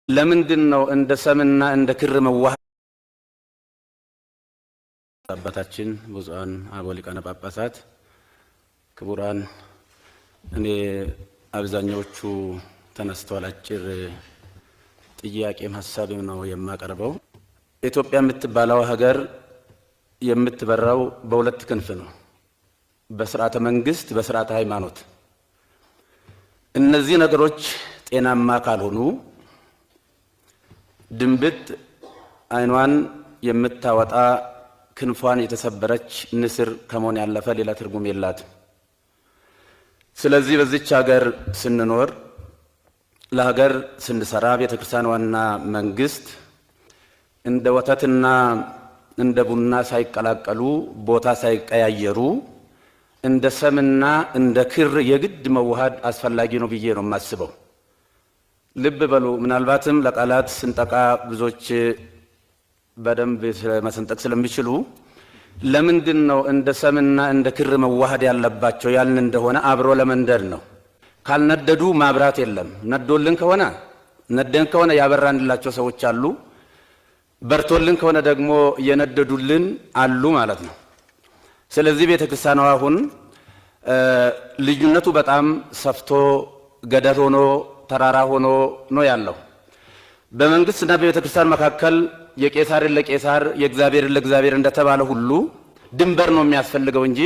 ለምንድነው እንደ ሰምና እንደ ክር መዋሃድ? አባታችን ብፁዓን አበው ሊቃነ ጳጳሳት፣ ክቡራን፣ እኔ አብዛኛዎቹ ተነስተዋል። አጭር ጥያቄም ሐሳብም ነው የማቀርበው። ኢትዮጵያ የምትባለው ሀገር የምትበራው በሁለት ክንፍ ነው፣ በስርዓተ መንግስት፣ በስርዓተ ሃይማኖት። እነዚህ ነገሮች ጤናማ ካልሆኑ ድንብት አይኗን የምታወጣ ክንፏን የተሰበረች ንስር ከመሆን ያለፈ ሌላ ትርጉም የላትም። ስለዚህ በዚች ሀገር ስንኖር ለሀገር ስንሰራ ቤተክርስቲያን ዋና መንግስት እንደ ወተትና እንደ ቡና ሳይቀላቀሉ ቦታ ሳይቀያየሩ እንደ ሰምና እንደ ክር የግድ መዋሃድ አስፈላጊ ነው ብዬ ነው የማስበው። ልብ በሉ። ምናልባትም ለቃላት ስንጠቃ ብዙዎች በደንብ መሰንጠቅ ስለሚችሉ ለምንድን ነው እንደ ሰምና እንደ ክር መዋሃድ ያለባቸው ያልን እንደሆነ አብሮ ለመንደድ ነው። ካልነደዱ ማብራት የለም። ነዶልን ከሆነ ነደን ከሆነ ያበራንላቸው ሰዎች አሉ፣ በርቶልን ከሆነ ደግሞ የነደዱልን አሉ ማለት ነው። ስለዚህ ቤተክርስቲያኗ አሁን ልዩነቱ በጣም ሰፍቶ ገደል ሆኖ ተራራ ሆኖ ነው ያለው። በመንግስትና በቤተክርስቲያን መካከል የቄሳርን ለቄሳር የእግዚአብሔርን ለእግዚአብሔር እንደተባለ ሁሉ ድንበር ነው የሚያስፈልገው እንጂ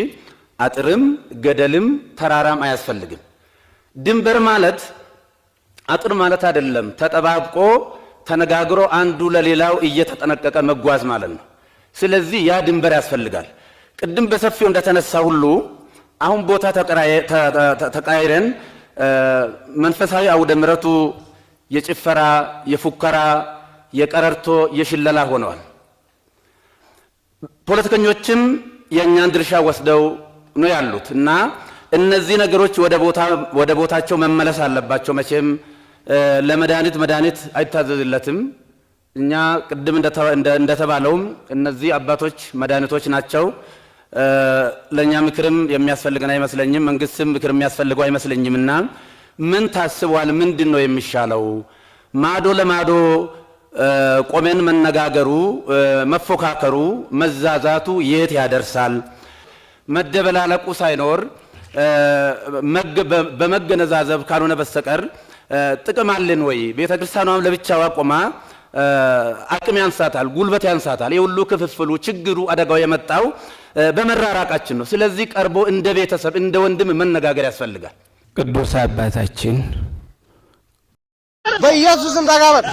አጥርም ገደልም ተራራም አያስፈልግም። ድንበር ማለት አጥር ማለት አይደለም። ተጠባብቆ ተነጋግሮ አንዱ ለሌላው እየተጠነቀቀ መጓዝ ማለት ነው። ስለዚህ ያ ድንበር ያስፈልጋል። ቅድም በሰፊው እንደተነሳ ሁሉ አሁን ቦታ ተቀያይረን መንፈሳዊ አውደ ምሕረቱ የጭፈራ፣ የፉከራ፣ የቀረርቶ፣ የሽለላ ሆነዋል። ፖለቲከኞችም የእኛን ድርሻ ወስደው ነው ያሉት እና እነዚህ ነገሮች ወደ ቦታቸው መመለስ አለባቸው። መቼም ለመድኃኒት መድኃኒት አይታዘዝለትም። እኛ ቅድም እንደተባለውም እነዚህ አባቶች መድኃኒቶች ናቸው። ለኛ ምክርም የሚያስፈልገን አይመስለኝም፣ መንግስትም ምክር የሚያስፈልገው አይመስለኝምና ምን ታስቧል? ምንድነው የሚሻለው? ማዶ ለማዶ ቆመን መነጋገሩ፣ መፎካከሩ፣ መዛዛቱ የት ያደርሳል? መደበላለቁ ሳይኖር በመገነዛዘብ ካልሆነ በስተቀር ጥቅም አለን ወይ? ቤተክርስቲያኗም ለብቻዋ ቆማ አቅም ያንሳታል፣ ጉልበት ያንሳታል። የሁሉ ክፍፍሉ፣ ችግሩ፣ አደጋው የመጣው በመራራቃችን ነው። ስለዚህ ቀርቦ እንደ ቤተሰብ እንደ ወንድም መነጋገር ያስፈልጋል። ቅዱስ አባታችን በኢየሱስም ተጋበጥ